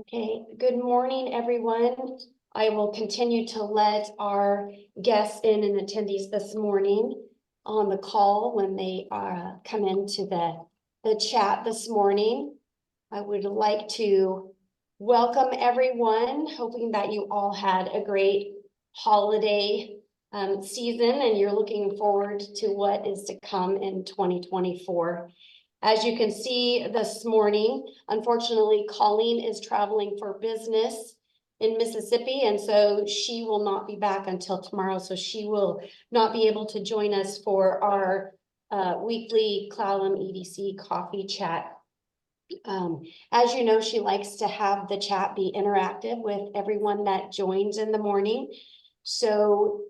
Okay, good morning, everyone. I will continue to let our guests in and attendees this morning on the call when they come into the chat this morning. I would like to welcome everyone, hoping that you all had a great holiday season and you're looking forward to what is to come in 2024. As you can see this morning, unfortunately, Colleen is traveling for business in Mississippi, and so she will not be back until tomorrow. So she will not be able to join us for our weekly Clallam EDC coffee chat. As you know, she likes to have the chat be interactive with everyone that joins in the morning. So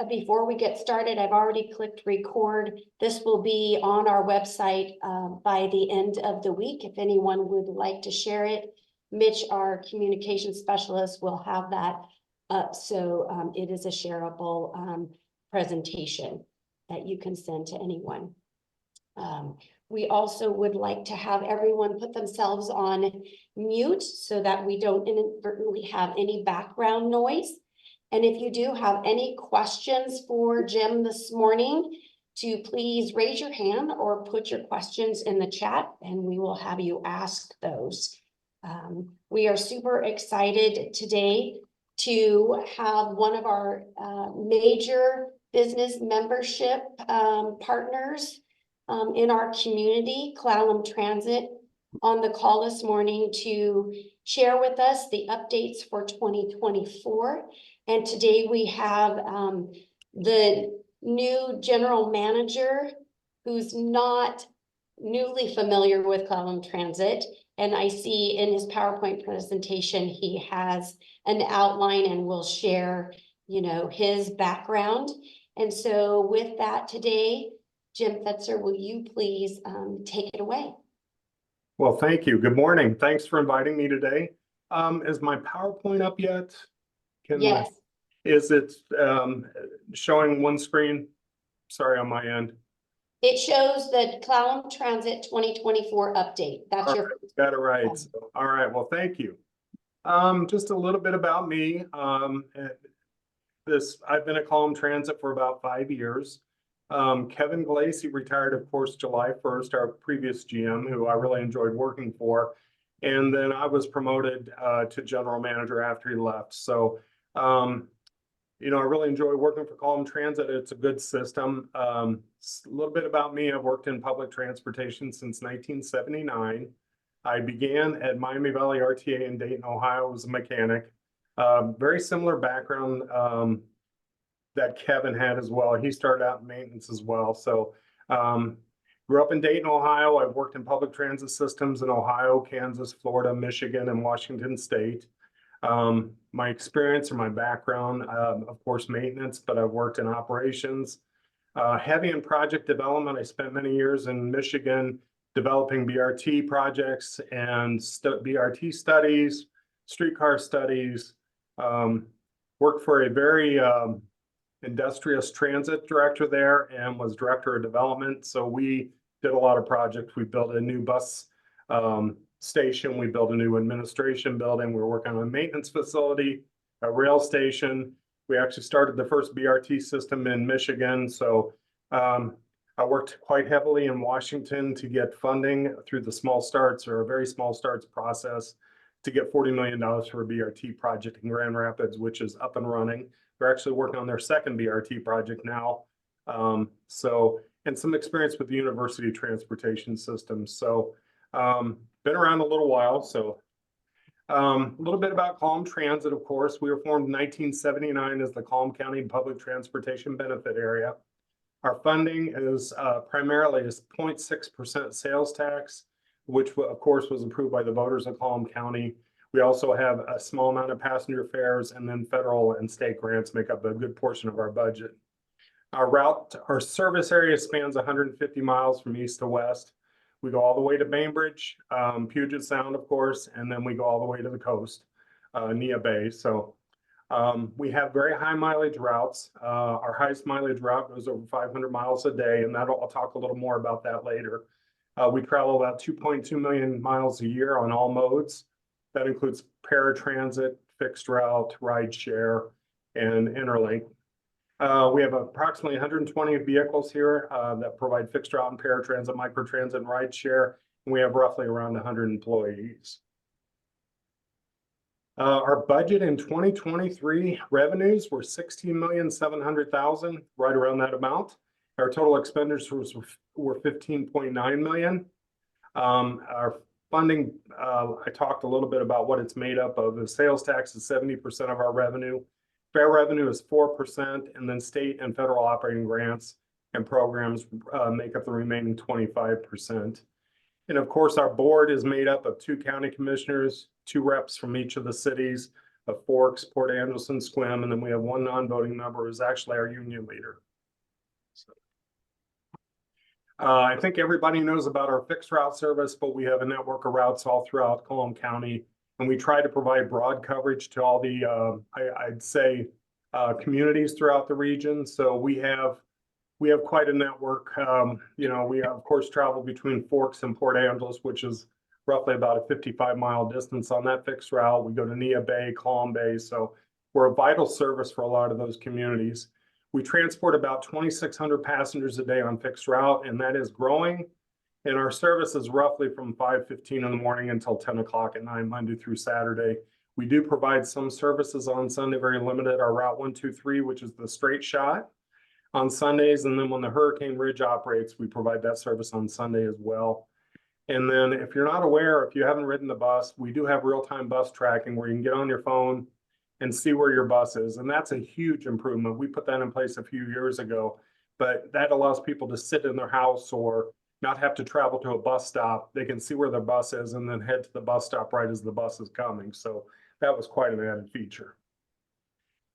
before we get started, I've already clicked record. This will be on our website by the end of the week. If anyone would like to share it, Mitch, our communication specialist, will have that up. So it is a shareable presentation that you can send to anyone. We also would like to have everyone put themselves on mute so that we don't inadvertently have any background noise. And if you do have any questions for Jim this morning, to please raise your hand or put your questions in the chat and we will have you ask those. We are super excited today to have one of our major business membership partners in our community, Clallam Transit, on the call this morning to share with us the updates for 2024. And today we have the new general manager who's not newly familiar with Clallam Transit. And I see in his PowerPoint presentation, he has an outline and will share, his background. And so with that today, Jim Fetzer, will you please take it away? Well, thank you. Good morning. Thanks for inviting me today. Is my PowerPoint up yet? Yes. Is it showing one screen? Sorry, on my end. It shows the Clallam Transit 2024 update. That's all your. Right, got it right. So, all right. Well, thank you. Just a little bit about me. I've been at Clallam Transit for about 5 years. Kevin Glacy retired, of course, July 1st, our previous GM, who I really enjoyed working for. And then I was promoted to general manager after he left. So, I really enjoy working for Clallam Transit. It's a good system. A little bit about me. I've worked in public transportation since 1979. I began at Miami Valley RTA in Dayton, Ohio as a mechanic. Very similar background that Kevin had as well. He started out in maintenance as well. So grew up in Dayton, Ohio. I've worked in public transit systems in Ohio, Kansas, Florida, Michigan, and Washington State. My experience or my background, of course, maintenance, but I've worked in operations. Heavy in project development. I spent many years in Michigan developing BRT projects and BRT studies, streetcar studies. Worked for a very industrious transit director there and was director of development. So we did a lot of projects. We built a new bus station. We built a new administration building. We were working on a maintenance facility, a rail station. We actually started the first BRT system in Michigan. So I worked quite heavily in Washington to get funding through the small starts or a very small starts process to get $40 million for a BRT project in Grand Rapids, which is up and running. We're actually working on their second BRT project now. And some experience with the university transportation system. So been around a little while. So a little bit about Clallam Transit, of course. We were formed in 1979 as the Clallam County Public Transportation Benefit Area. Our funding is primarily 0.6% sales tax, which of course was approved by the voters of Clallam County. We also have a small amount of passenger fares, and then federal and state grants make up a good portion of our budget. Our service area spans 150 miles from east to west. We go all the way to Bainbridge, Puget Sound, of course, and then we go all the way to the coast, Nia Bay. So we have very high mileage routes. Our highest mileage route goes over 500 miles a day, and I'll talk a little more about that later. We travel about 2.2 million miles a year on all modes. That includes paratransit, fixed route, ride share, and Interlink. We have approximately 120 vehicles here that provide fixed route and paratransit, microtransit, and ride share. And we have roughly around 100 employees. Our budget in 2023 revenues were $16,700,000, right around that amount. Our total expenditures were $15.9 million. Our funding, I talked a little bit about what it's made up of. The sales tax is 70% of our revenue. Fair revenue is 4%, and then state and federal operating grants and programs make up the remaining 25%. And of course, our board is made up of 2 county commissioners, 2 reps from each of the cities of Forks, Port Angeles, and Sequim, and then we have 1 non-voting member who's actually our union leader. So, I think everybody knows about our fixed route service, but we have a network of routes all throughout Clallam County, and we try to provide broad coverage to all the, I'd say, communities throughout the region. So we have quite a network. You know, we of course travel between Forks and Port Angeles, which is roughly about a 55-mile distance on that fixed route. We go to Nia Bay, Clallam Bay. So we're a vital service for a lot of those communities. We transport about 2,600 passengers a day on fixed route, and that is growing. And our service is roughly from 5:15 in the morning until 10 o'clock at night, Monday through Saturday. We do provide some services on Sunday, very limited. Our Route 123, which is the straight shot, on Sundays, and then when the Hurricane Ridge operates, we provide that service on Sunday as well. And then if you're not aware, if you haven't ridden the bus, we do have real-time bus tracking where you can get on your phone and see where your bus is. And that's a huge improvement. We put that in place a few years ago, but that allows people to sit in their house or not have to travel to a bus stop. They can see where their bus is and then head to the bus stop right as the bus is coming. So that was quite an added feature.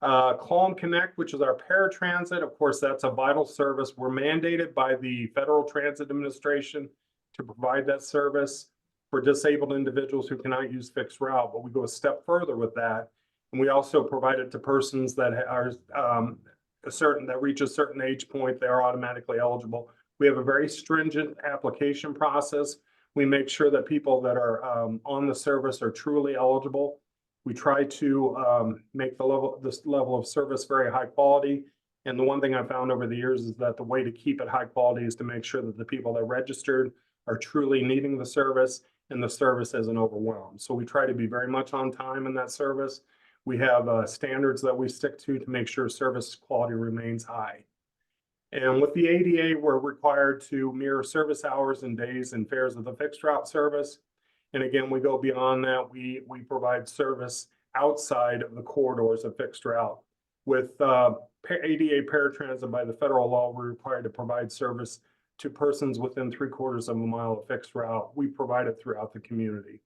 Clallam Connect, which is our paratransit, of course, that's a vital service. We're mandated by the Federal Transit Administration to provide that service for disabled individuals who cannot use fixed route, but we go a step further with that. And we also provide it to persons that are that reach a certain age point, they are automatically eligible. We have a very stringent application process. We make sure that people that are on the service are truly eligible. We try to make this level of service very high quality. And the one thing I found over the years is that the way to keep it high quality is to make sure that the people that registered are truly needing the service and the service isn't overwhelmed. So we try to be very much on time in that service. We have standards that we stick to make sure service quality remains high. And with the ADA, we're required to mirror service hours and days and fares of the fixed route service. And again, we go beyond that. We provide service outside of the corridors of fixed route. With ADA paratransit by the federal law, we're required to provide service to persons within 3/4 of a mile of fixed route. We provide it throughout the community.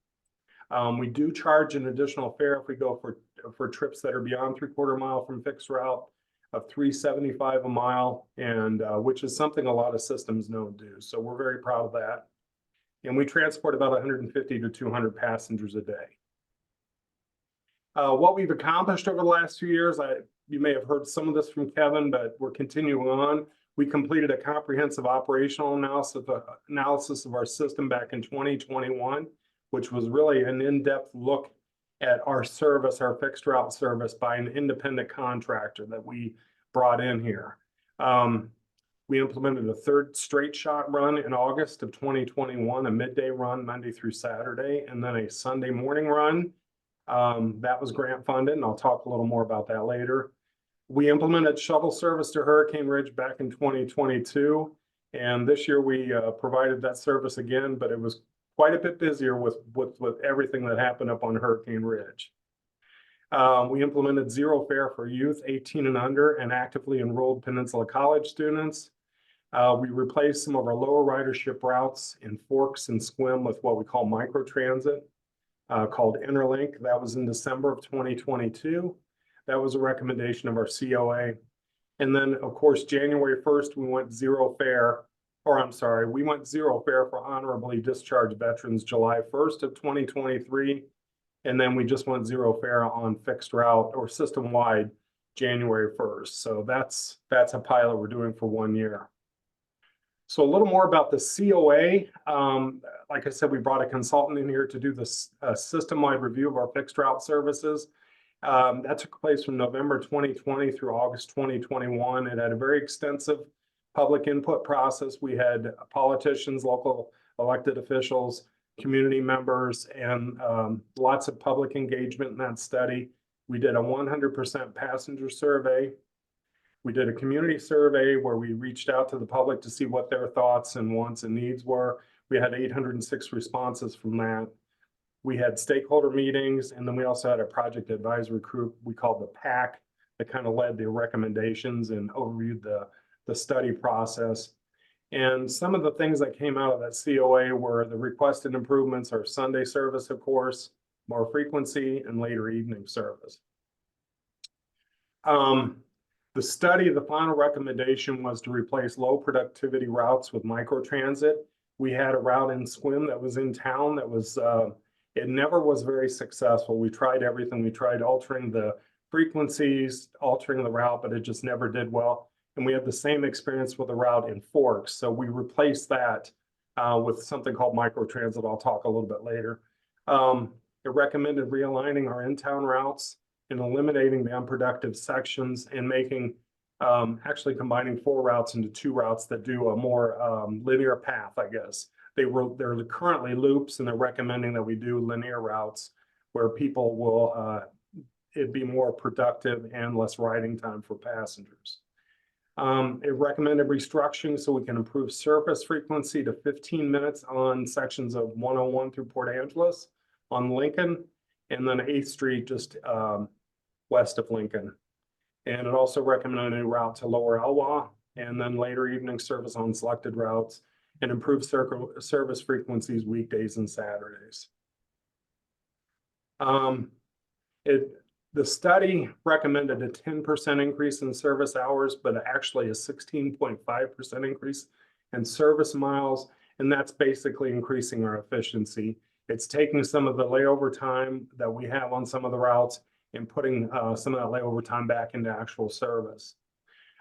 We do charge an additional fare if we go for trips that are beyond 3/4 mile from fixed route of $3.75 a mile, and which is something a lot of systems don't do. So we're very proud of that. And we transport about 150 to 200 passengers a day. What we've accomplished over the last few years, you may have heard some of this from Kevin, but we're continuing on. We completed a comprehensive operational analysis of our system back in 2021, which was really an in-depth look at our service, our fixed route service, by an independent contractor that we brought in here. We implemented a 3rd straight shot run in August of 2021, a midday run Monday through Saturday, and then a Sunday morning run. That was grant funded, and I'll talk a little more about that later. We implemented shuttle service to Hurricane Ridge back in 2022, and this year we provided that service again, but it was quite a bit busier with everything that happened up on Hurricane Ridge. We implemented zero fare for youth 18 and under and actively enrolled Peninsula College students. We replaced some of our lower ridership routes in Forks and Sequim with what we call microtransit, called Interlink. That was in December of 2022. That was a recommendation of our COA. And then, of course, January 1st, we went zero fare for honorably discharged veterans July 1st of 2023. And then we just went zero fare on fixed route or system-wide January 1st. So that's a pilot we're doing for 1 year. So a little more about the COA. Like I said, we brought a consultant in here to do this system-wide review of our fixed route services. That took place from November 2020 through August 2021. It had a very extensive public input process. We had politicians, local elected officials, community members, and lots of public engagement in that study. We did a 100% passenger survey. We did a community survey where we reached out to the public to see what their thoughts and wants and needs were. We had 806 responses from that. We had stakeholder meetings, and then we also had a project advisory group we called the PAC that kind of led the recommendations and overviewed the study process. And some of the things that came out of that COA were the requested improvements are Sunday service, of course, more frequency, and later evening service. The study, the final recommendation was to replace low productivity routes with microtransit. We had a route in Squim that was in town that was, it never was very successful. We tried everything. We tried altering the frequencies, altering the route, but it just never did well. And we had the same experience with the route in Forks. So we replaced that with something called microtransit. I'll talk a little bit later. It recommended realigning our in-town routes and eliminating the unproductive sections and making, actually combining 4 routes into 2 routes that do a more linear path, I guess. They're currently loops, and they're recommending that we do linear routes where people will, it'd be more productive and less riding time for passengers. It recommended restructuring so we can improve service frequency to 15 minutes on sections of 101 through Port Angeles on Lincoln, and then 8th Street just west of Lincoln. And it also recommended a route to Lower Elwha, and then later evening service on selected routes, and improve service frequencies weekdays and Saturdays. The study recommended a 10% increase in service hours, but actually a 16.5% increase in service miles, and that's basically increasing our efficiency. It's taking some of the layover time that we have on some of the routes and putting some of that layover time back into actual service.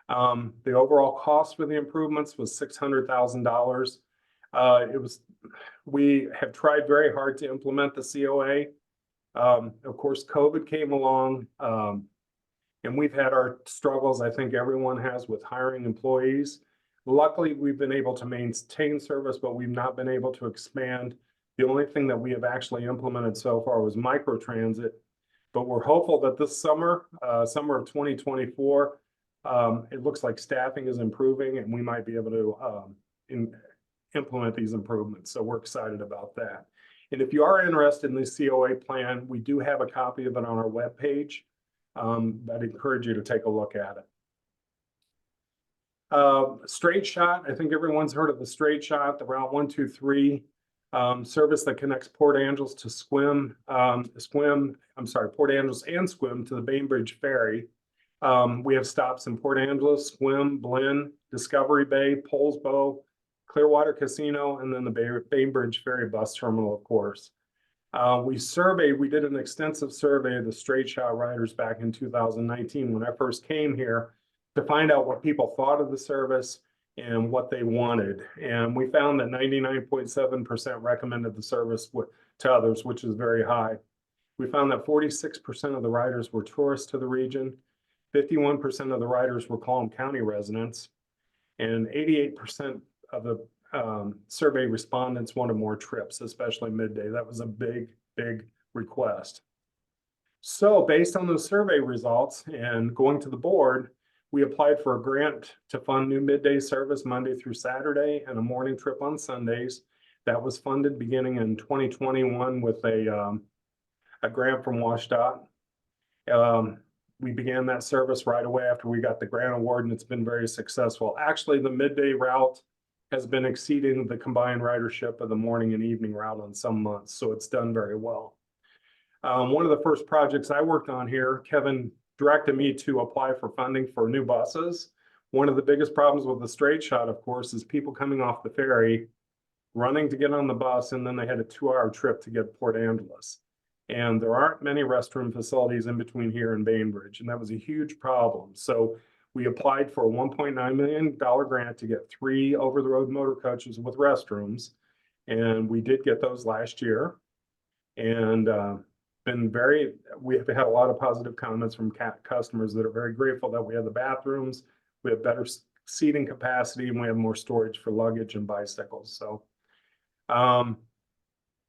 The overall cost for the improvements was $600,000. We have tried very hard to implement the COA. Of course, COVID came along, and we've had our struggles. I think everyone has with hiring employees. Luckily, we've been able to maintain service, but we've not been able to expand. The only thing that we have actually implemented so far was microtransit, but we're hopeful that this summer, summer of 2024, it looks like staffing is improving and we might be able to implement these improvements. So we're excited about that. And if you are interested in the COA plan, we do have a copy of it on our webpage. I'd encourage you to take a look at it. Straight shot, I think everyone's heard of the straight shot, the Route 123 service that connects Port Angeles to Port Angeles and Squim to the Bainbridge Ferry. We have stops in Port Angeles, Squim, Blinn, Discovery Bay, Poulsbo, Clearwater Casino, and then the Bainbridge Ferry bus terminal, of course. We did an extensive survey of the straight shot riders back in 2019 when I first came here to find out what people thought of the service and what they wanted. And we found that 99.7% recommended the service to others, which is very high. We found that 46% of the riders were tourists to the region, 51% of the riders were Clallam County residents, and 88% of the survey respondents wanted more trips, especially midday. That was a big, big request. So based on those survey results and going to the board, we applied for a grant to fund new midday service Monday through Saturday and a morning trip on Sundays. That was funded beginning in 2021 with a grant from WashDOT. We began that service right away after we got the grant award, and it's been very successful. Actually, the midday route has been exceeding the combined ridership of the morning and evening route on some months, so it's done very well. One of the first projects I worked on here, Kevin directed me to apply for funding for new buses. One of the biggest problems with the straight shot, of course, is people coming off the ferry, running to get on the bus, and then they had a 2-hour trip to get to Port Angeles. And there aren't many restroom facilities in between here and Bainbridge, and that was a huge problem. So We applied for a $1.9 million grant to get 3 over-the-road motor coaches with restrooms. And we did get those last year. And we have had a lot of positive comments from customers that are very grateful that we have the bathrooms, we have better seating capacity, and we have more storage for luggage and bicycles. So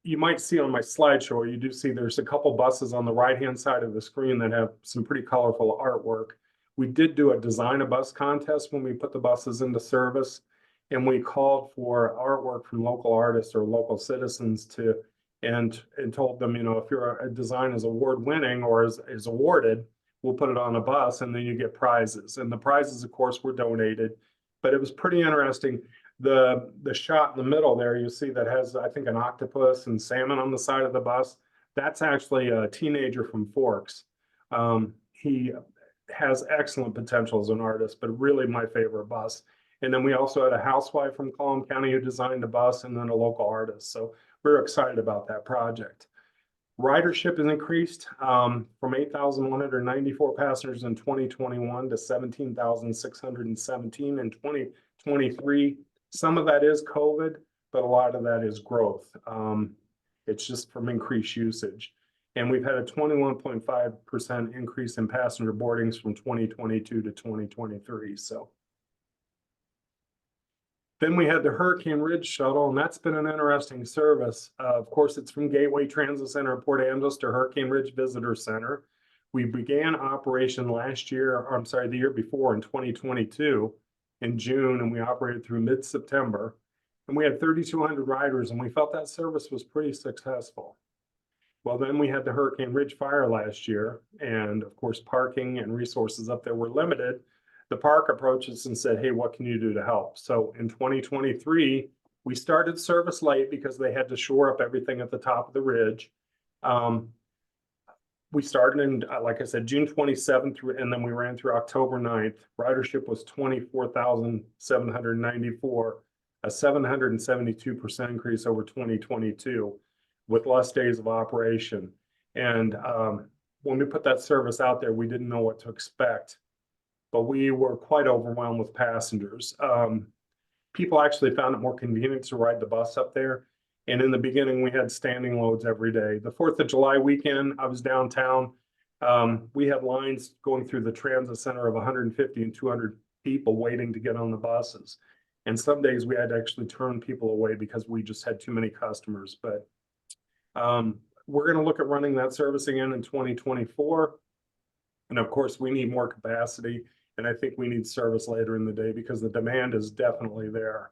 you might see on my slideshow, you do see there's a couple buses on the right-hand side of the screen that have some pretty colorful artwork. We did do a design a bus contest when we put the buses into service, and we called for artwork from local artists or local citizens and told them, you know, if your design is award winning or is awarded, we'll put it on a bus and then you get prizes. And the prizes, of course, were donated, but it was pretty interesting. The shot in the middle there, you see that has, I think, an octopus and salmon on the side of the bus. That's actually a teenager from Forks. He has excellent potential as an artist, but really my favorite bus. And then we also had a housewife from Clallam County who designed a bus, and then a local artist. So we're excited about that project. Ridership has increased from 8,194 passengers in 2021 to 17,617 in 2023. Some of that is COVID, but a lot of that is growth. It's just from increased usage. And we've had a 21.5% increase in passenger boardings from 2022 to 2023. So then we had the Hurricane Ridge shuttle, and that's been an interesting service. Of course, it's from Gateway Transit Center in Port Angeles to Hurricane Ridge Visitor Center. We began operation last year, or I'm sorry, the year before in 2022 in June, and we operated through mid-September. And we had 3,200 riders, and we felt that service was pretty successful. Well, then we had the Hurricane Ridge fire last year, and of course, parking and resources up there were limited. The park approached us and said, hey, what can you do to help? So in 2023, we started service late because they had to shore up everything at the top of the ridge. We started in, like I said, June 27th, and then we ran through October 9th. Ridership was 24,794, a 772% increase over 2022 with less days of operation. And when we put that service out there, we didn't know what to expect, but we were quite overwhelmed with passengers. People actually found it more convenient to ride the bus up there. And in the beginning, we had standing loads every day. The 4th of July weekend, I was downtown. We had lines going through the transit center of 150 and 200 people waiting to get on the buses. And some days we had to actually turn people away because we just had too many customers. But we're going to look at running that service again in 2024. And of course, we need more capacity. And I think we need service later in the day because the demand is definitely there.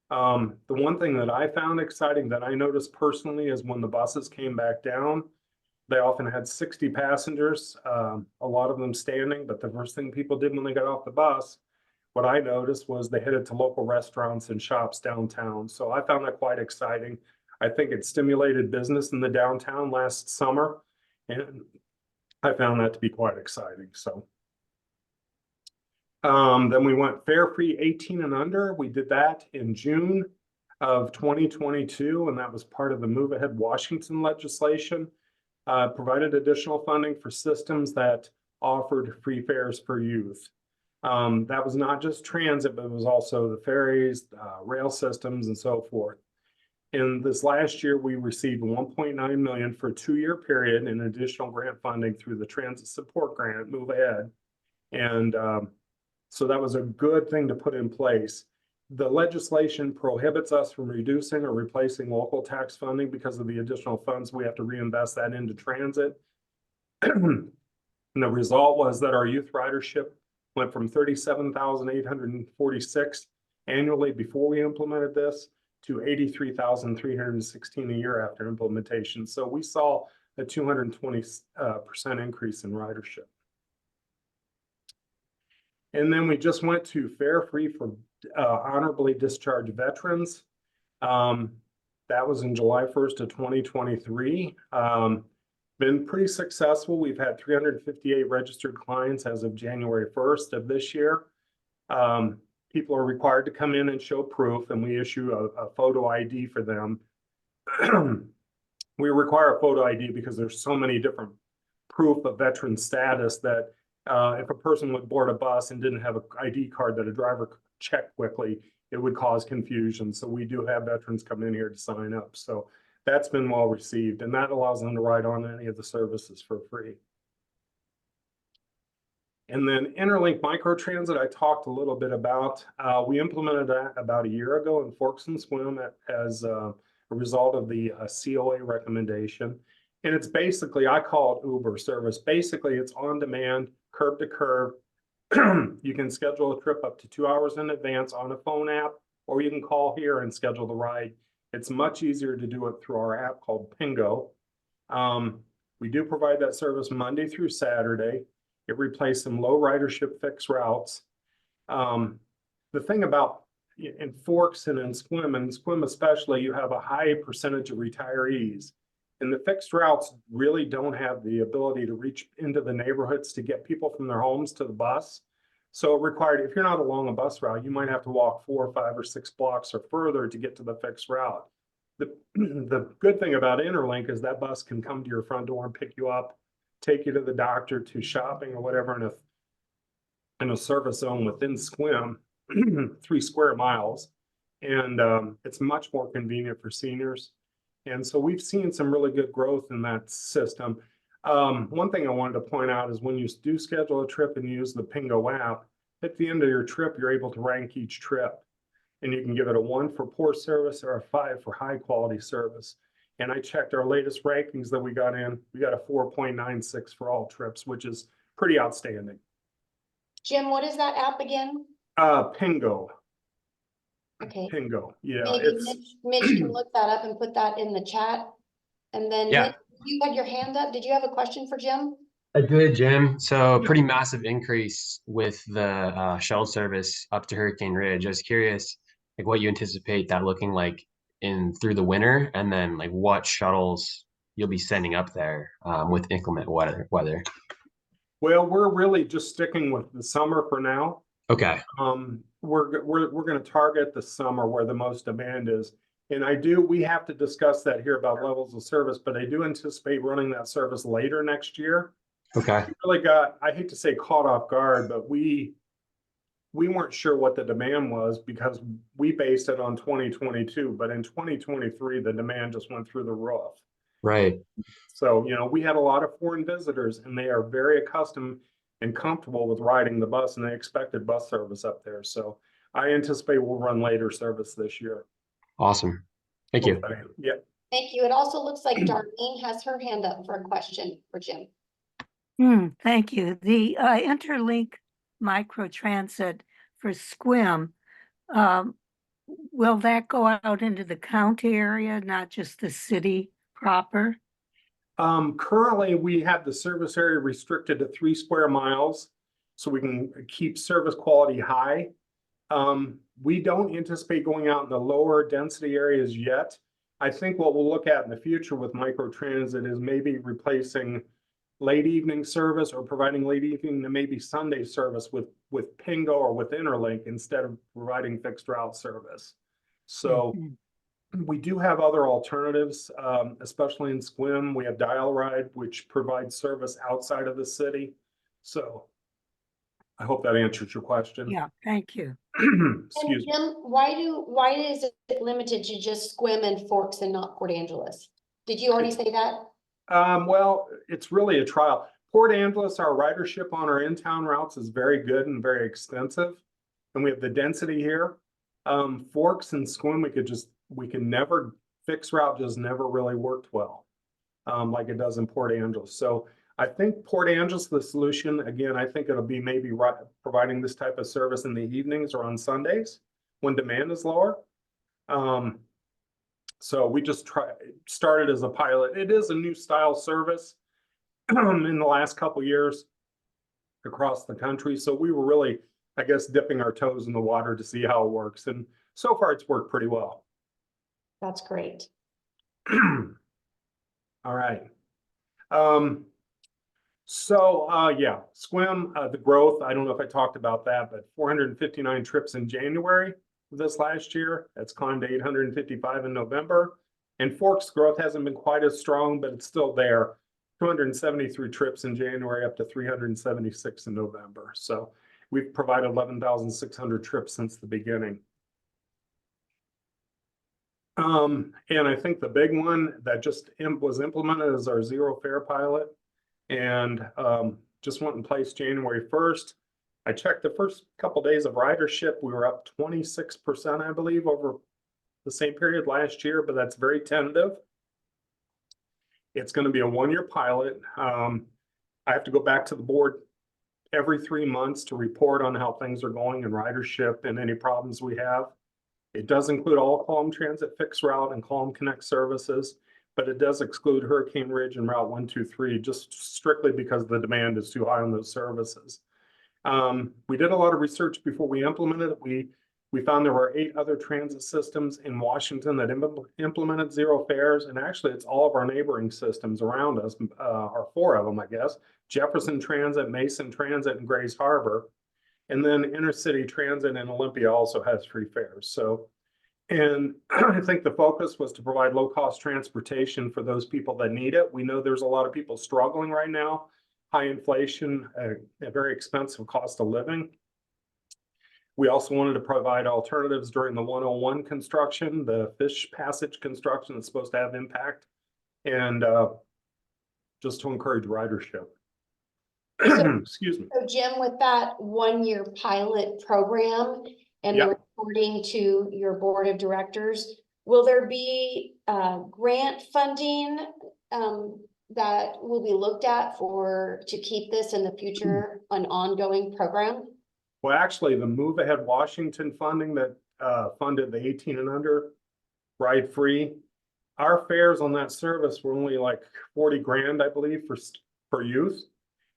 The one thing that I found exciting that I noticed personally is when the buses came back down, they often had 60 passengers, a lot of them standing, but the first thing people did when they got off the bus, what I noticed was they headed to local restaurants and shops downtown. So I found that quite exciting. I think it stimulated business in the downtown last summer, and I found that to be quite exciting. So then we went fare-free 18 and under. We did that in June of 2022, and that was part of the Move Ahead Washington legislation. Provided additional funding for systems that offered free fares for youth. That was not just transit, but it was also the ferries, rail systems, and so forth. In this last year, we received $1.9 million for a 2-year period in additional grant funding through the Transit Support Grant, Move Ahead. And so that was a good thing to put in place. The legislation prohibits us from reducing or replacing local tax funding because of the additional funds. We have to reinvest that into transit. And the result was that our youth ridership went from 37,846 annually before we implemented this to 83,316 a year after implementation. So we saw a 220% increase in ridership. And then we just went to fare free for honorably discharged veterans. That was in July 1st of 2023. Been pretty successful. We've had 358 registered clients as of January 1st of this year. People are required to come in and show proof, and we issue a photo ID for them. We require a photo ID because there's so many different proof of veteran status that If a person would board a bus and didn't have an ID card that a driver could check quickly, it would cause confusion. So we do have veterans come in here to sign up. So that's been well received, and that allows them to ride on any of the services for free. And then Interlink Microtransit, I talked a little bit about. We implemented that about a year ago in Forks and Swim as a result of the COA recommendation. And it's basically, I call it Uber service. Basically, it's on demand, curb to curb. You can schedule a trip up to 2 hours in advance on a phone app, or you can call here and schedule the ride. It's much easier to do it through our app called Pingo. We do provide that service Monday through Saturday. It replaced some low ridership fixed routes. The thing about in Forks and in Squim especially, you have a high percentage of retirees. And the fixed routes really don't have the ability to reach into the neighborhoods to get people from their homes to the bus. So it required, if you're not along a bus route, you might have to walk 4 or 5 or 6 blocks or further to get to the fixed route. The good thing about Interlink is that bus can come to your front door and pick you up, take you to the doctor, to shopping or whatever in a service zone within Squim, 3 square miles. And it's much more convenient for seniors. And so we've seen some really good growth in that system. One thing I wanted to point out is when you do schedule a trip and use the Pingo app, at the end of your trip, you're able to rank each trip. And you can give it a 1 for poor service or a 5 for high quality service. And I checked our latest rankings that we got in. We got a 4.96 for all trips, which is pretty outstanding. Jim, what is that app again? Pingo. Okay. Pingo. Yeah. Maybe Mitch can look that up and put that in the chat. And then Yeah. Mitch, you had your hand up. Did you have a question for Jim? I did, Jim. So pretty massive increase with the shuttle service up to Hurricane Ridge. I was curious, like what you anticipate that looking like in through the winter, and then like what shuttles you'll be sending up there with inclement weather. Well, we're really just sticking with the summer for now. Okay. We're going to target the summer where the most demand is. And we have to discuss that here about levels of service, but I do anticipate running that service later next year. Okay. We really got, I hate to say caught off guard, but we weren't sure what the demand was because we based it on 2022, but in 2023, the demand just went through the roof. Right. So, we had a lot of foreign visitors and they are very accustomed and comfortable with riding the bus, and they expected bus service up there. So I anticipate we'll run later service this year. Awesome. Thank you. Yeah. Thank you. It also looks like Darlene has her hand up for a question for Jim. Thank you. The Interlink Microtransit for Squim, will that go out into the county area, not just the city proper? Currently, we have the service area restricted to 3 square miles, so we can keep service quality high. We don't anticipate going out in the lower density areas yet. I think what we'll look at in the future with microtransit is maybe replacing late evening service or providing late evening to maybe Sunday service with Pingo or with Interlink instead of providing fixed route service. So we do have other alternatives, especially in Squim. We have Dial Ride, which provides service outside of the city. So I hope that answers your question. Yeah, thank you. Excuse me. Jim, why is it limited to just Squim and Forks and not Port Angeles? Did you already say that? Well, it's really a trial. Port Angeles, our ridership on our in-town routes is very good and very extensive. And we have the density here. Forks and Squim, we can never, fixed route just never really worked well, like it does in Port Angeles. So I think Port Angeles, the solution, again, I think it'll be maybe providing this type of service in the evenings or on Sundays when demand is lower. So we just started as a pilot. It is a new style service in the last couple years across the country. So we were really, I guess, dipping our toes in the water to see how it works. And so far it's worked pretty well. That's great. All right. Yeah, Squim, the growth, I don't know if I talked about that, but 459 trips in January this last year. That's climbed to 855 in November. And Forks growth hasn't been quite as strong, but it's still there. 273 trips in January, up to 376 in November. So we've provided 11,600 trips since the beginning. And I think the big one that just was implemented is our zero fare pilot, and just went in place January 1st. I checked the first couple days of ridership. We were up 26%, I believe, over the same period last year, but that's very tentative. It's going to be a one-year pilot. I have to go back to the board every 3 months to report on how things are going in ridership and any problems we have. It does include all Clallam Transit Fixed Route and Clallam Connect services, but it does exclude Hurricane Ridge and Route 123, just strictly because the demand is too high on those services. We did a lot of research before we implemented it. We found there were 8 other transit systems in Washington that implemented zero fares, and actually it's all of our neighboring systems around us, or 4 of them, I guess. Jefferson Transit, Mason Transit, and Grays Harbor. And then Intercity Transit in Olympia also has free fares. So, and I think the focus was to provide low-cost transportation for those people that need it. We know there's a lot of people struggling right now, high inflation, a very expensive cost of living. We also wanted to provide alternatives during the 101 construction, the fish passage construction that's supposed to have impact, and just to encourage ridership. Excuse me. So Jim, with that one-year pilot program and the reporting to your board of directors, will there be grant funding that will be looked at to keep this in the future an ongoing program? Well, actually, the Move Ahead Washington funding that funded the 18 and under ride free, our fares on that service were only like 40 grand, I believe, for youth.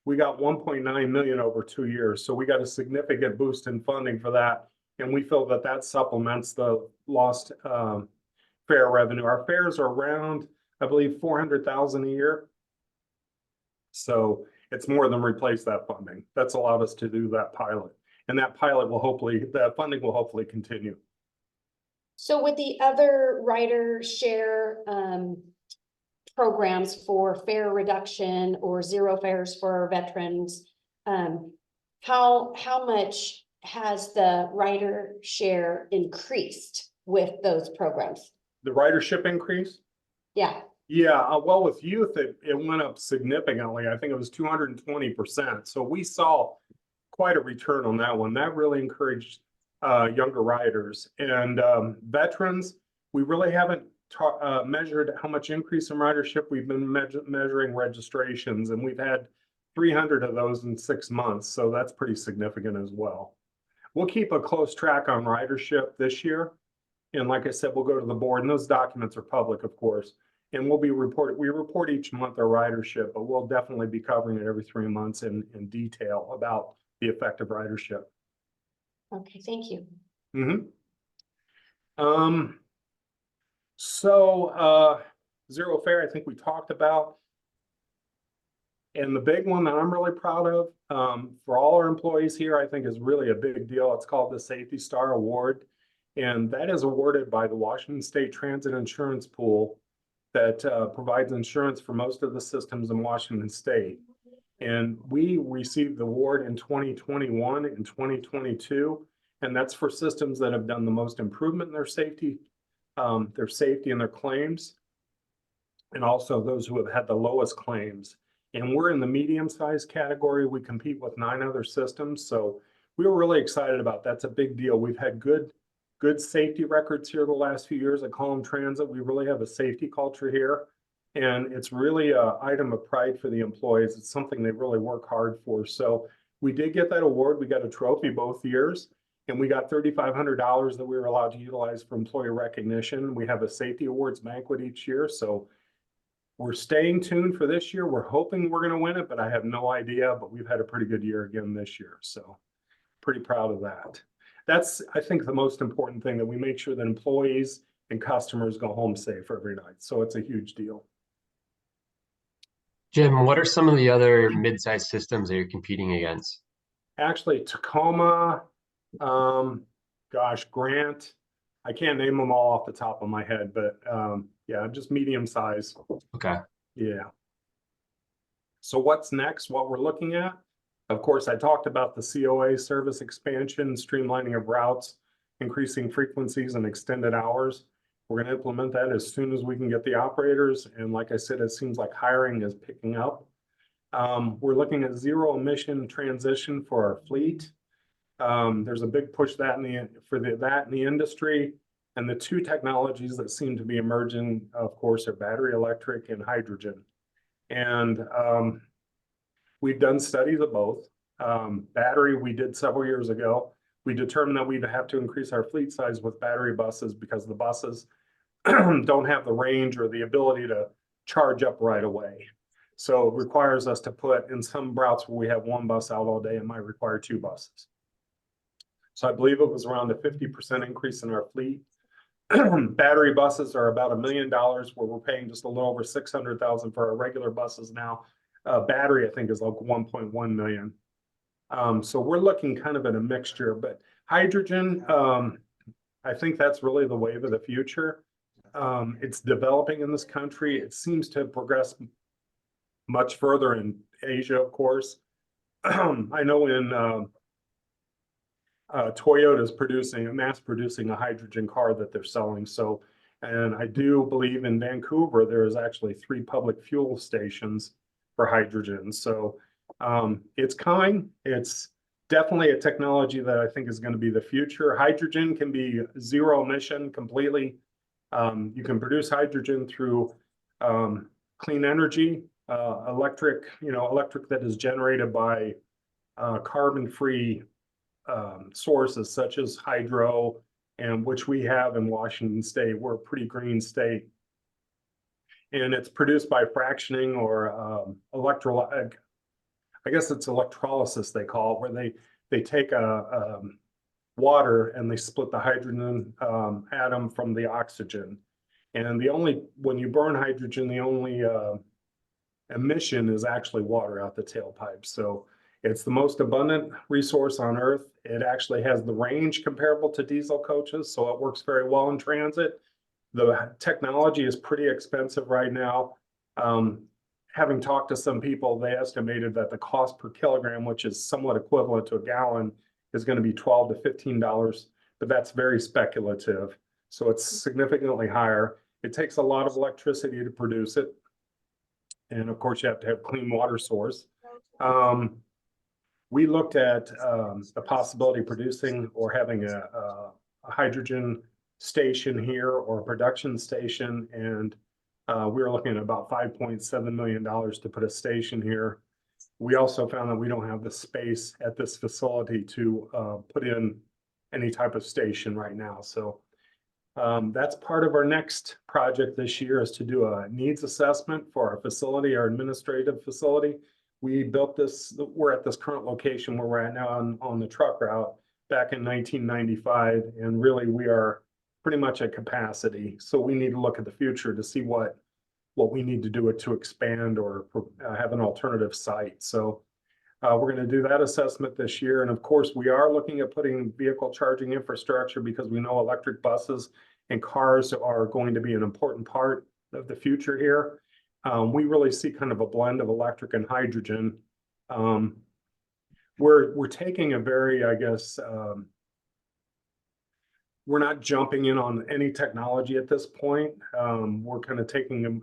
We got 1.9 million over 2 years. So we got a significant boost in funding for that. And we feel that that supplements the lost fare revenue. Our fares are around, I believe, 400,000 a year. So it's more than replace that funding. That's allowed us to do that pilot. And that pilot will hopefully, that funding will hopefully continue. So with the other rider share programs for fare reduction or zero fares for veterans, how much has the rider share increased with those programs? The ridership increase? Yeah. Yeah, well, with youth, it went up significantly. I think it was 220%. So we saw quite a return on that one. That really encouraged younger riders. And veterans, we really haven't measured how much increase in ridership. We've been measuring registrations, and we've had 300 of those in 6 months. So that's pretty significant as well. We'll keep a close track on ridership this year. And like I said, we'll go to the board, and those documents are public, of course. And we report each month our ridership, but we'll definitely be covering it every 3 months in detail about the effect of ridership. Okay, thank you. So zero fare, I think we talked about. And the big one that I'm really proud of for all our employees here, I think is really a big deal. It's called the Safety Star Award. And that is awarded by the Washington State Transit Insurance Pool that provides insurance for most of the systems in Washington State. And we received the award in 2021 and 2022. And that's for systems that have done the most improvement in their safety and their claims. And also those who have had the lowest claims. And we're in the medium-sized category. We compete with 9 other systems. So we were really excited about that. That's a big deal. We've had good safety records here the last few years at Clallam Transit. We really have a safety culture here. And it's really an item of pride for the employees. It's something they really work hard for. So we did get that award. We got a trophy both years. And we got $3,500 that we were allowed to utilize for employee recognition. We have a safety awards banquet each year. So we're staying tuned for this year. We're hoping we're going to win it, but I have no idea. But we've had a pretty good year again this year. So pretty proud of that. That's, I think, the most important thing, that we make sure that employees and customers go home safe every night. So it's a huge deal. Jim, what are some of the other mid-sized systems that you're competing against? Actually, Tacoma, Grant. I can't name them all off the top of my head, but yeah, just medium size. Okay. Yeah. So what's next? What we're looking at? Of course, I talked about the COA service expansion, streamlining of routes, increasing frequencies and extended hours. We're going to implement that as soon as we can get the operators. And like I said, it seems like hiring is picking up. We're looking at zero emission transition for our fleet. There's a big push that in the industry. And the two technologies that seem to be emerging, of course, are battery electric and hydrogen. And we've done studies of both. Battery, we did several years ago. We determined that we'd have to increase our fleet size with battery buses because the buses don't have the range or the ability to charge up right away. So it requires us to put in some routes where we have one bus out all day, it might require two buses. So I believe it was around a 50% increase in our fleet. Battery buses are about $1 million, where we're paying just a little over $600,000 for our regular buses now. Battery, I think, is like 1.1 million. So we're looking kind of at a mixture, but hydrogen, I think that's really the wave of the future. It's developing in this country. It seems to have progressed much further in Asia, of course. I know in Toyota's mass producing a hydrogen car that they're selling. So, and I do believe in Vancouver, there is actually 3 public fuel stations for hydrogen. So it's coming. It's definitely a technology that I think is going to be the future. Hydrogen can be zero emission completely. You can produce hydrogen through clean energy, electric that is generated by carbon-free sources such as hydro, and which we have in Washington State. We're a pretty green state. And it's produced by fractioning or I guess it's electrolysis they call it, where they take water and they split the hydrogen atom from the oxygen. And when you burn hydrogen, the only emission is actually water out the tailpipe. So it's the most abundant resource on Earth. It actually has the range comparable to diesel coaches, so it works very well in transit. The technology is pretty expensive right now. Having talked to some people, they estimated that the cost per kilogram, which is somewhat equivalent to a gallon, is going to be $12 to $15, but that's very speculative. So it's significantly higher. It takes a lot of electricity to produce it. And of course, you have to have clean water source. We looked at the possibility of producing or having a hydrogen station here or a production station, and we were looking at about $5.7 million to put a station here. We also found that we don't have the space at this facility to put in any type of station right now. So that's part of our next project this year, is to do a needs assessment for our facility, our administrative facility. We built this, we're at this current location where we're at now on the truck route back in 1995, and really we are pretty much at capacity. So we need to look at the future to see what we need to do to expand or have an alternative site. So we're going to do that assessment this year. And of course, we are looking at putting vehicle charging infrastructure, because we know electric buses and cars are going to be an important part of the future here. We really see kind of a blend of electric and hydrogen. We're taking a very, I guess, we're not jumping in on any technology at this point. We're kind of taking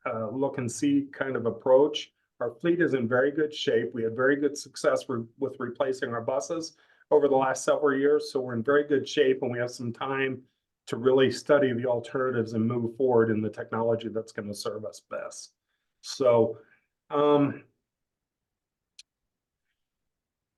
a look and see kind of approach. Our fleet is in very good shape. We had very good success with replacing our buses over the last several years. So we're in very good shape, and we have some time to really study the alternatives and move forward in the technology that's going to serve us best. So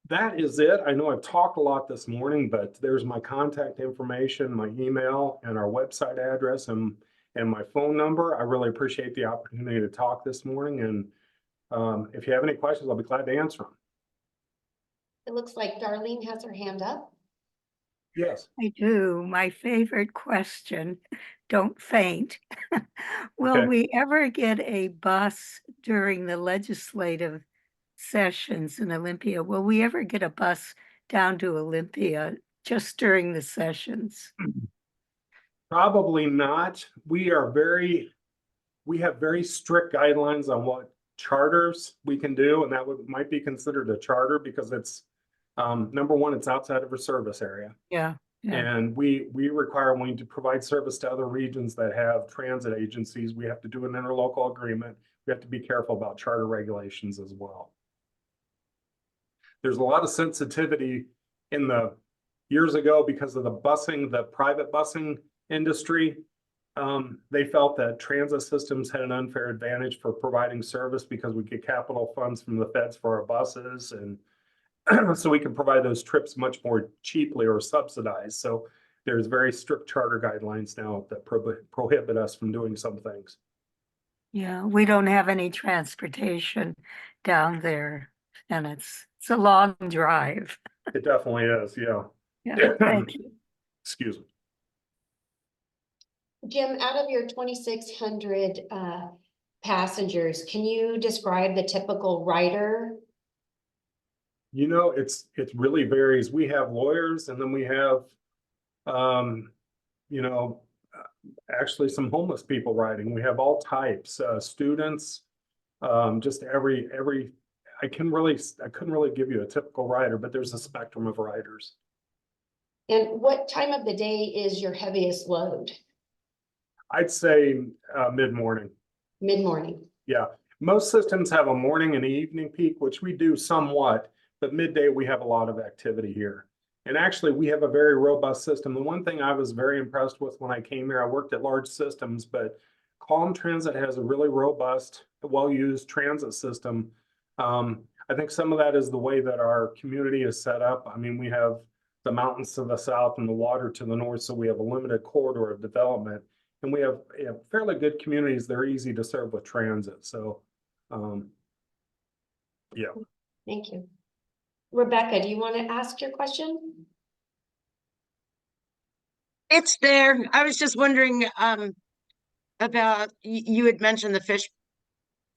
that is it. I know I've talked a lot this morning, but there's my contact information, my email, and our website address, and my phone number. I really appreciate the opportunity to talk this morning. And if you have any questions, I'll be glad to answer them. It looks like Darlene has her hand up. Yes. I do. My favorite question, don't faint. Will Okay. we ever get a bus during the legislative sessions in Olympia? Will we ever get a bus down to Olympia just during the sessions? Probably not. We have very strict guidelines on what Charters we can do, and that might be considered a charter because it's, number one, it's outside of a service area. Yeah. And we require, when we to provide service to other regions that have transit agencies, we have to do an interlocal agreement. We have to be careful about charter regulations as well. There's a lot of sensitivity in the years ago because of the busing, the private busing industry. They felt that transit systems had an unfair advantage for providing service because we get capital funds from the feds for our buses, and so we can provide those trips much more cheaply or subsidized. So there's very strict charter guidelines now that prohibit us from doing some things. Yeah, we don't have any transportation down there, and it's a long drive. It definitely is, yeah. Yeah, thank you. Excuse me. Jim, out of your 2,600 passengers, can you describe the typical rider? You know, it really varies. We have lawyers, and then we have, you know, actually some homeless people riding. We have all types, students, just every. I couldn't really give you a typical rider, but there's a spectrum of riders. And what time of the day is your heaviest load? I'd say mid-morning. Mid-morning. Yeah, most systems have a morning and evening peak, which we do somewhat, but midday we have a lot of activity here. And actually, we have a very robust system. The one thing I was very impressed with when I came here, I worked at large systems, but Clallam Transit has a really robust, well-used transit system. I think some of that is the way that our community is set up. I mean, we have the mountains to the south and the water to the north, so we have a limited corridor of development. And we have fairly good communities. They're easy to serve with transit. So, yeah. Thank you. Rebecca, do you want to ask your question? It's there. I was just wondering about, you had mentioned the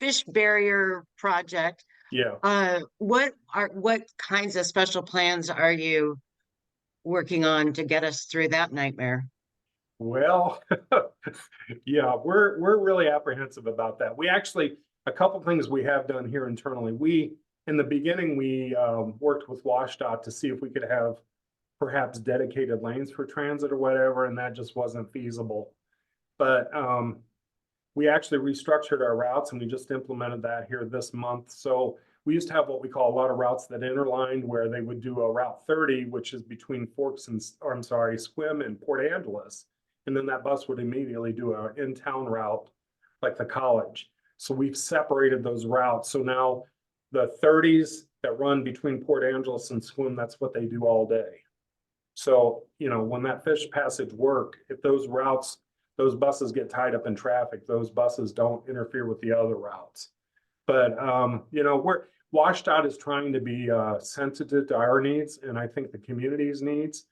fish barrier project. Yeah. What kinds of special plans are you working on to get us through that nightmare? Well, yeah, we're really apprehensive about that. We actually, a couple things we have done here internally. In the beginning, we worked with WashDOT to see if we could have perhaps dedicated lanes for transit or whatever, and that just wasn't feasible. But we actually restructured our routes, and we just implemented that here this month. So we used to have what we call a lot of routes that interlined, where they would do a Route 30, which is between Sequim and Port Angeles. And then that bus would immediately do an in-town route like the college. So we've separated those routes. So now the 30s that run between Port Angeles and Sequim, that's what they do all day. So, you know, when that fish passage work, if those routes, those buses get tied up in traffic, those buses don't interfere with the other routes. But, you know, WashDOT is trying to be sensitive to our needs, and I think the community's needs.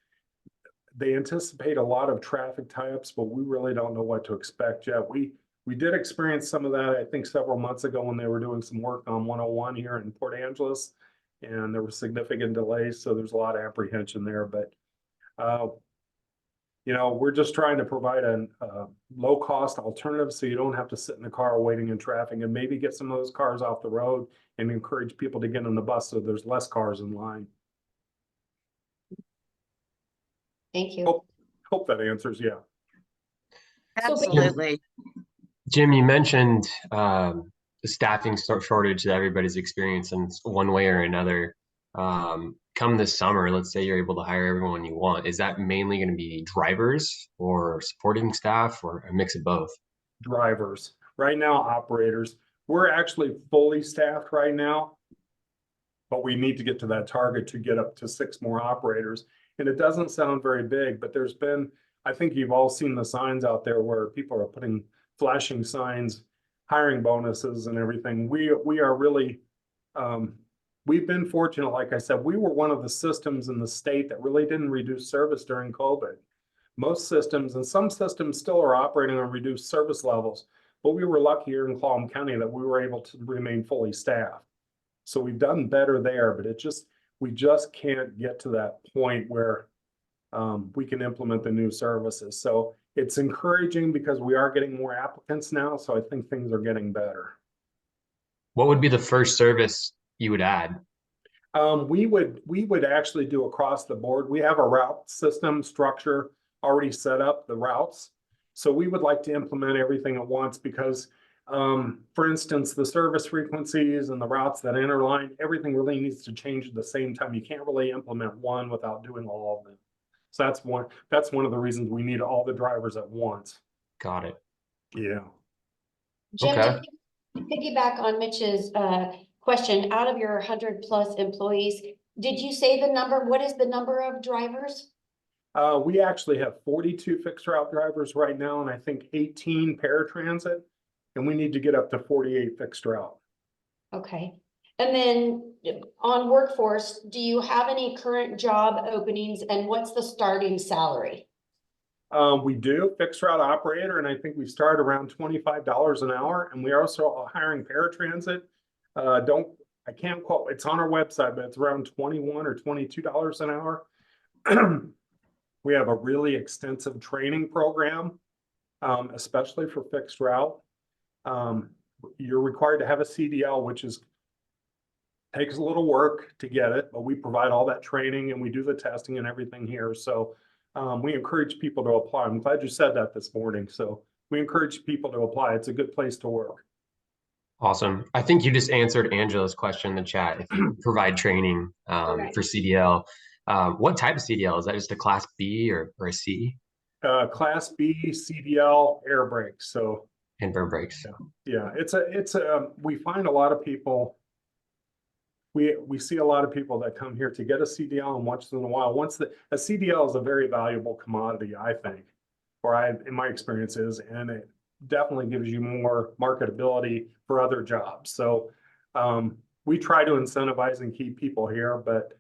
They anticipate a lot of traffic tie-ups, but we really don't know what to expect yet. We did experience some of that, I think, several months ago when they were doing some work on 101 here in Port Angeles, and there were significant delays, so there's a lot of apprehension there. But, you know, we're just trying to provide a low-cost alternative so you don't have to sit in the car waiting in traffic, and maybe get some of those cars off the road and encourage people to get on the bus so there's less cars in line. Thank you. Hope that answers, yeah. Absolutely. Jim, you mentioned the staffing shortage that everybody's experiencing one way or another. Come this summer, let's say you're able to hire everyone you want. Is that mainly going to be drivers or supporting staff, or a mix of both? Drivers. Right now, operators. We're actually fully staffed right now, but we need to get to that target to get up to 6 more operators. And it doesn't sound very big, but there's been, I think you've all seen the signs out there where people are putting flashing signs, hiring bonuses and everything. We are really, we've been fortunate. Like I said, we were one of the systems in the state that really didn't reduce service during COVID. Most systems, and some systems still are operating on reduced service levels, but we were lucky here in Clallam County that we were able to remain fully staffed. So we've done better there, but we just can't get to that point where we can implement the new services. So it's encouraging because we are getting more applicants now. So I think things are getting better. What would be the first service you would add? We would actually do across the board. We have a route system structure already set up, the routes. So we would like to implement everything at once because, for instance, the service frequencies and the routes that interline, everything really needs to change at the same time. You can't really implement one without doing all of them. So that's one of the reasons we need all the drivers at once. Got it. Yeah. Jim, Okay. to piggyback on Mitch's question, out of your 100+ employees, did you say the number? What is the number of drivers? We actually have 42 fixed route drivers right now, and I think 18 paratransit, and we need to get up to 48 fixed route. Okay. And then on workforce, do you have any current job openings and what's the starting salary? We do fixed route operator, and I think we start around $25 an hour, and we are also hiring paratransit. I can't quote, it's on our website, but it's around $21 or $22 an hour. We have a really extensive training program, especially for fixed route. You're required to have a CDL, which takes a little work to get it, but we provide all that training and we do the testing and everything here. So we encourage people to apply. I'm glad you said that this morning. So we encourage people to apply. It's a good place to work. Awesome. I think you just answered Angela's question in the chat. If you provide training Correct. for CDL, what type of CDL? Is that just a class B or a C? Class B CDL air brakes. So And burn brakes. yeah, we find a lot of people. We see a lot of people that come here to get a CDL, and once in a while, a CDL is a very valuable commodity, I think, in my experience is, and it definitely gives you more marketability for other jobs. So we try to incentivize and keep people here, but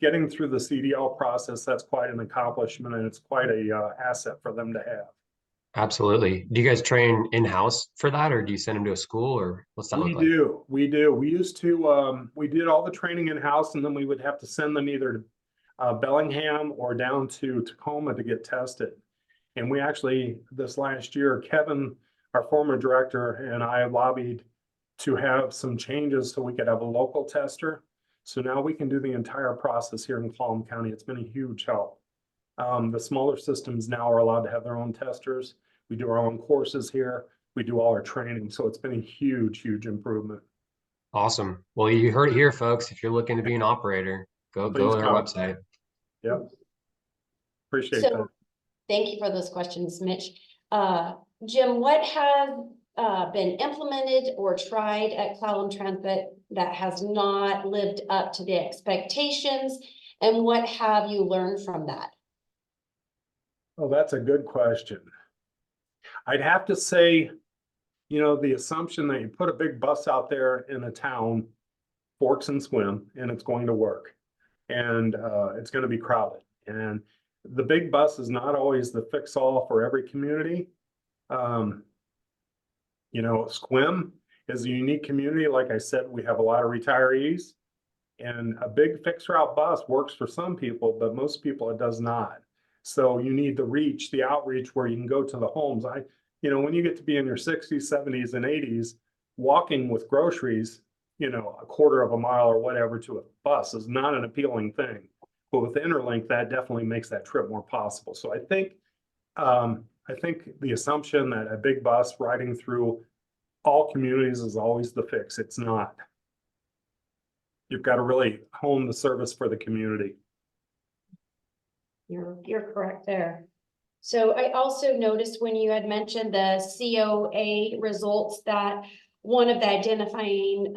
getting through the CDL process, that's quite an accomplishment, and it's quite a asset for them to have. Absolutely. Do you guys train in-house for that, or do you send them to a school, or what's that look like? We do. We used to, we did all the training in-house, and then we would have to send them either to Bellingham or down to Tacoma to get tested. And we actually, this last year, Kevin, our former director, and I lobbied to have some changes so we could have a local tester. So now we can do the entire process here in Clallam County. It's been a huge help. The smaller systems now are allowed to have their own testers. We do our own courses here. We do all our training. So it's been a huge, huge improvement. Awesome. Well, you heard it here, folks. If you're looking to be an operator, go Please to our come. website. Yep. Appreciate So, that. thank you for those questions, Mitch. Jim, what has been implemented or tried at Clallam Transit that has not lived up to the expectations? And what have you learned from that? Oh, that's a good question. I'd have to say, the assumption that you put a big bus out there in a town, forks and swim, and it's going to work. And it's going to be crowded. And the big bus is not always the fix-all for every community. Sequim is a unique community. Like I said, we have a lot of retirees. And a big fixed route bus works for some people, but most people it does not. So you need the outreach where you can go to the homes. When you get to be in your 60s, 70s, and 80s, walking with groceries, a quarter of a mile or whatever to a bus is not an appealing thing. But with Interlink, that definitely makes that trip more possible. So I think the assumption that a big bus riding through all communities is always the fix. It's not. You've got to really hone the service for the community. You're correct there. So I also noticed when you had mentioned the COA results that one of the identifying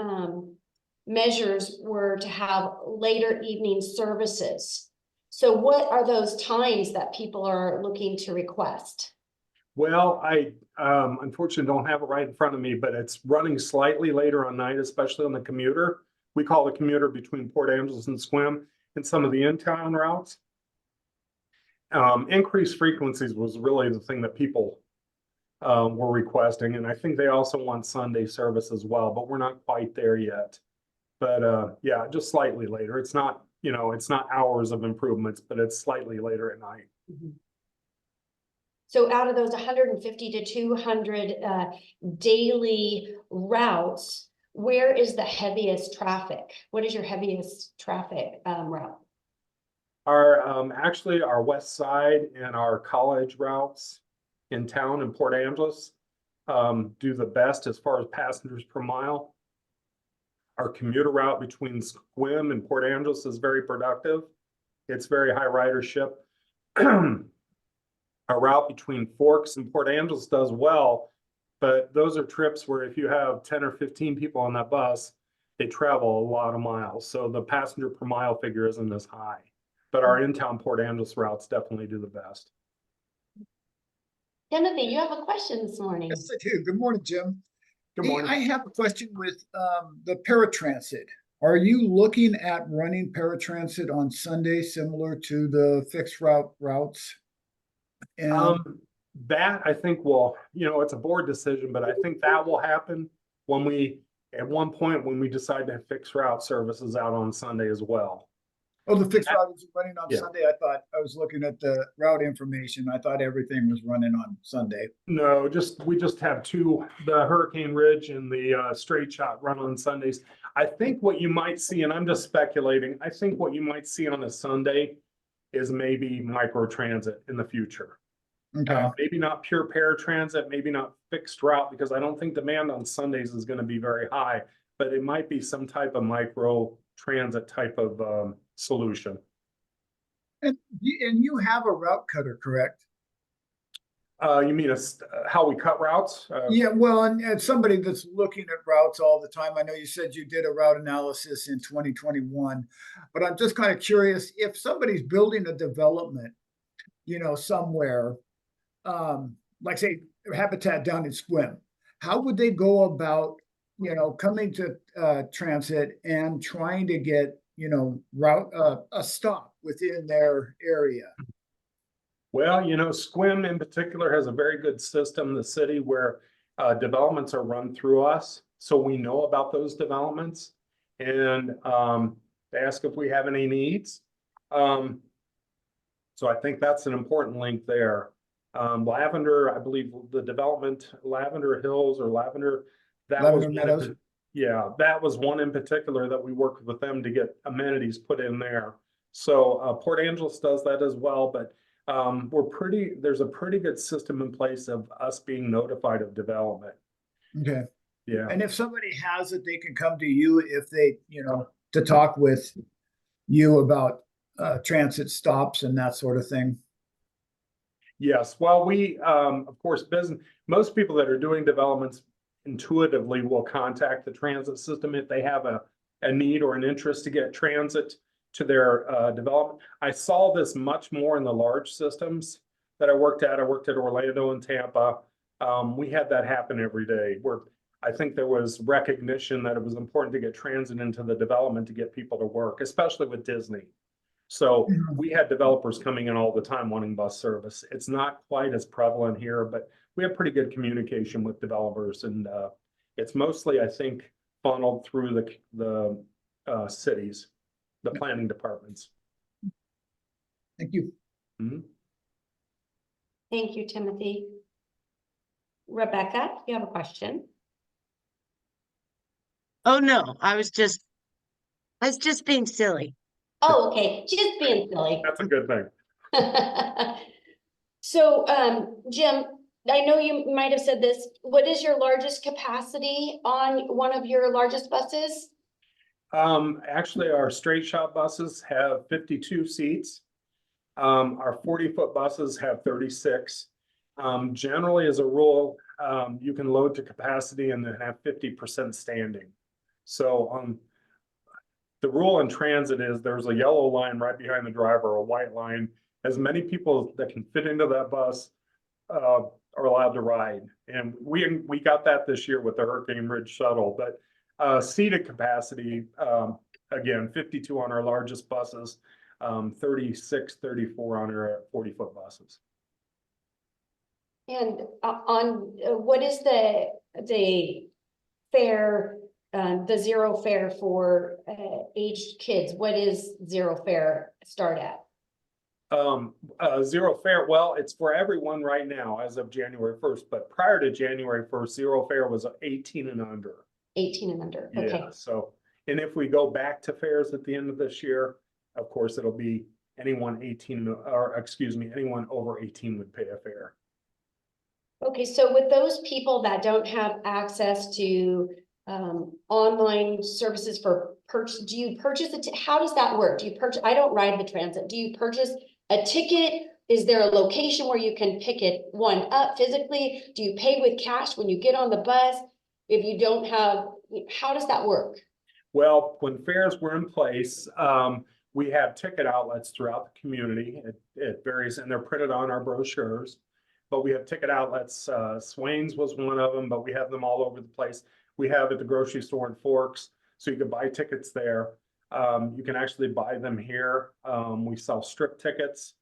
measures were to have later evening services. So what are those times that people are looking to request? Well, I unfortunately don't have it right in front of me, but it's running slightly later on night, especially on the commuter. We call the commuter between Port Angeles and Sequim and some of the in-town routes. Increased frequencies was really the thing that people were requesting. And I think they also want Sunday service as well, but we're not quite there yet. But yeah, just slightly later. It's not, it's not hours of improvements, but it's slightly later at night. Mm-hmm. So out of those 150 to 200 daily routes, where is the heaviest traffic? What is your heaviest traffic route? Actually, our west side and our college routes in town in Port Angeles do the best as far as passengers per mile. Our commuter route between Sequim and Port Angeles is very productive. It's very high ridership. Our route between Forks and Port Angeles does well, but those are trips where if you have 10 or 15 people on that bus, they travel a lot of miles. So the passenger per mile figure isn't as high. But our in-town Port Angeles routes definitely do the best. Timothy, you have a question this morning. Yes, I do. Good morning, Jim. Good Hey, morning. I have a question with the paratransit. Are you looking at running paratransit on Sunday similar to the fixed routes? And That I think will, it's a board decision, but I think that will happen when at one point when we decide to have fixed route services out on Sunday as well. the fixed route is running on Yeah. Sunday. I thought I was looking at the route information. I thought everything was running on Sunday. No, we just have two, the Hurricane Ridge and the straight shot run on Sundays. I think what you might see, and I'm just speculating, I think what you might see on a Sunday is maybe micro transit in the future. Okay. Maybe not pure paratransit, maybe not fixed route, because I don't think demand on Sundays is going to be very high, but it might be some type of micro transit type of solution. And you have a route cutter, correct? You mean how we cut routes? Yeah, well, and somebody that's looking at routes all the time. I know you said you did a route analysis in 2021, but I'm just kind of curious if somebody's building a development, somewhere, like say Habitat down in Sequim, how would they go about, coming to transit and trying to get, route a stop within their area? Well, Sequim in particular has a very good system, the city, where developments are run through us. So we know about those developments and they ask if we have any needs. So I think that's an important link there. Lavender, I believe the development, Lavender Hills or Lavender, that was Lavender Meadows? Yeah, that was one in particular that we worked with them to get amenities put in there. So Port Angeles does that as well, but there's a pretty good system in place of us being notified of development. Okay. Yeah. And if somebody has it, they can come to you if they, to talk with you about transit stops and that sort of thing. Yes. Well, we, of course, most people that are doing developments intuitively will contact the transit system if they have a need or an interest to get transit to their development. I saw this much more in the large systems that I worked at. I worked at Orlando and Tampa. We had that happen every day where I think there was recognition that it was important to get transit into the development to get people to work, especially with Disney. So we had developers coming in all the time wanting bus service. It's not quite as prevalent here, but we have pretty good communication with developers, and it's mostly, I think, funneled through the cities, the planning departments. Thank you. Mm-hmm. Thank you, Timothy. Rebecca, you have a question? Oh, no, I was just being silly. Oh, okay, just being silly. That's a good thing. So, Jim, I know you might have said this. What is your largest capacity on one of your largest buses? Actually, our straight shot buses have 52 seats. Our 40-foot buses have 36. Generally, as a rule, you can load to capacity and then have 50% standing. So the rule in transit is there's a yellow line right behind the driver, a white line. As many people that can fit into that bus are allowed to ride. And we got that this year with the Hurricane Ridge shuttle. But seated capacity, again, 52 on our largest buses, 36, 34 on our 40-foot buses. And on what is the fare, the zero fare for aged kids? What is zero fare start at? Zero fare, well, it's for everyone right now as of January 1st, but prior to January 1st, zero fare was 18 and under. 18 and under, okay. Yeah, so, and if we go back to fairs at the end of this year, of course, it'll be anyone 18, or excuse me, anyone over 18 would pay a fare. Okay, so with those people that don't have access to online services for purchase, do you purchase it? How does that work? Do you purchase? I don't ride the transit. Do you purchase a ticket? Is there a location where you can pick it up physically? Do you pay with cash when you get on the bus? If you don't have, how does that work? Well, when fairs were in place, we have ticket outlets throughout the community. It varies, and they're printed on our brochures. But we have ticket outlets. Swain's was one of them, but we have them all over the place. We have at the grocery store in Forks, so you can buy tickets there. You can actually buy them here. We sell strip tickets.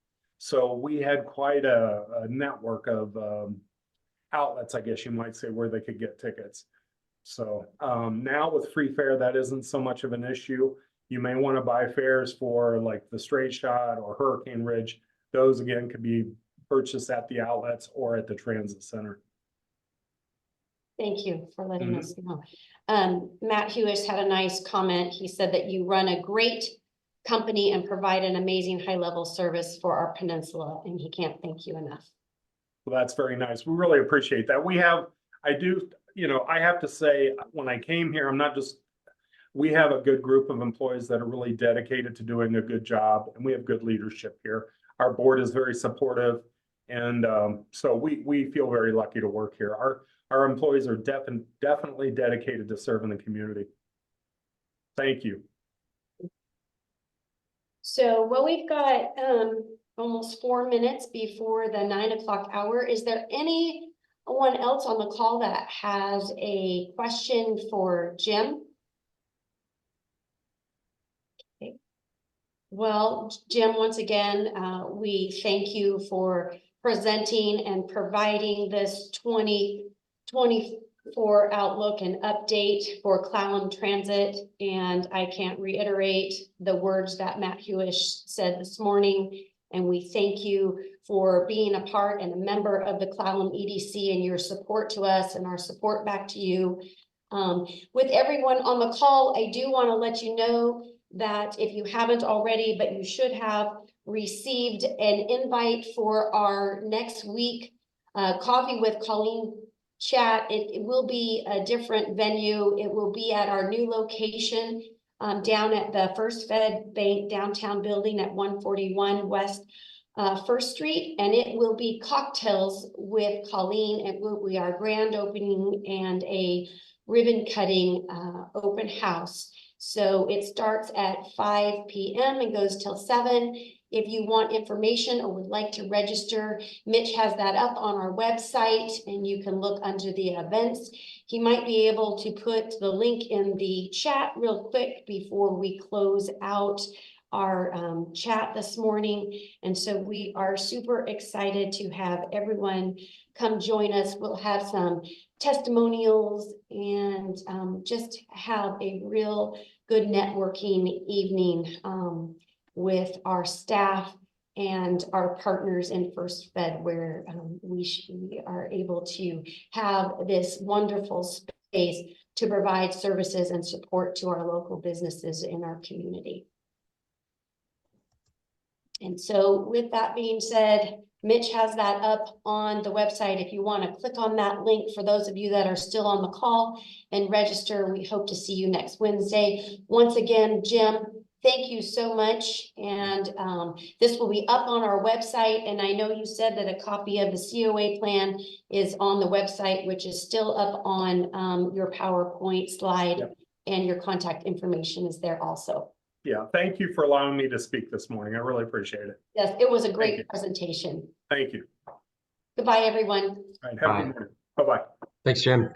So we had quite a network of outlets, I guess you might say, where they could get tickets. So now with free fare, that isn't so much of an issue. You may want to buy fares for like the Straight Shot or Hurricane Ridge. Those again could be purchased at the outlets or at the transit center. Thank you for letting us know. Matt Hewish had a nice comment. He said that you run a great company and provide an amazing high-level service for our peninsula, and he can't thank you enough. Well, that's very nice. We really appreciate that. I have to say, when I came here, we have a good group of employees that are really dedicated to doing a good job, and we have good leadership here. Our board is very supportive, and so we feel very lucky to work here. Our employees are definitely dedicated to serving the community. Thank you. So, well, we've got almost 4 minutes before the 9 o'clock hour. Is there anyone else on the call that has a question for Jim? Okay. Well, Jim, once again, we thank you for presenting and providing this 2024 outlook and update for Clallam Transit. And I can't reiterate the words that Matt Hewish said this morning. And we thank you for being a part and a member of the Clallam EDC and your support to us and our support back to you. With everyone on the call, I do want to let you know that if you haven't already, but you should have received an invite for our next week Coffee with Colleen chat. It will be a different venue. It will be at our new location down at the First Fed Bank downtown building at 141 West First Street, and it will be cocktails with Colleen. It will be our grand opening and a ribbon cutting open house. So it starts at 5 p.m. and goes till 7. If you want information or would like to register, Mitch has that up on our website and you can look under the events. He might be able to put the link in the chat real quick before we close out our chat this morning. And so we are super excited to have everyone come join us. We'll have some testimonials and just have a real good networking evening with our staff and our partners in First Fed, where we are able to have this wonderful space to provide services and support to our local businesses in our community. And so with that being said, Mitch has that up on the website. If you want to click on that link, for those of you that are still on the call and register, we hope to see you next Wednesday. Once again, Jim, thank you so much. And this will be up on our website. And I know you said that a copy of the COA plan is on the website, which is still up on your PowerPoint slide. Yep. And your contact information is there also. Yeah, thank you for allowing me to speak this morning. I really appreciate it. Yes, it was a great presentation. Thank you. Goodbye, everyone. All right, have a good morning. Bye-bye. Thanks, Jim.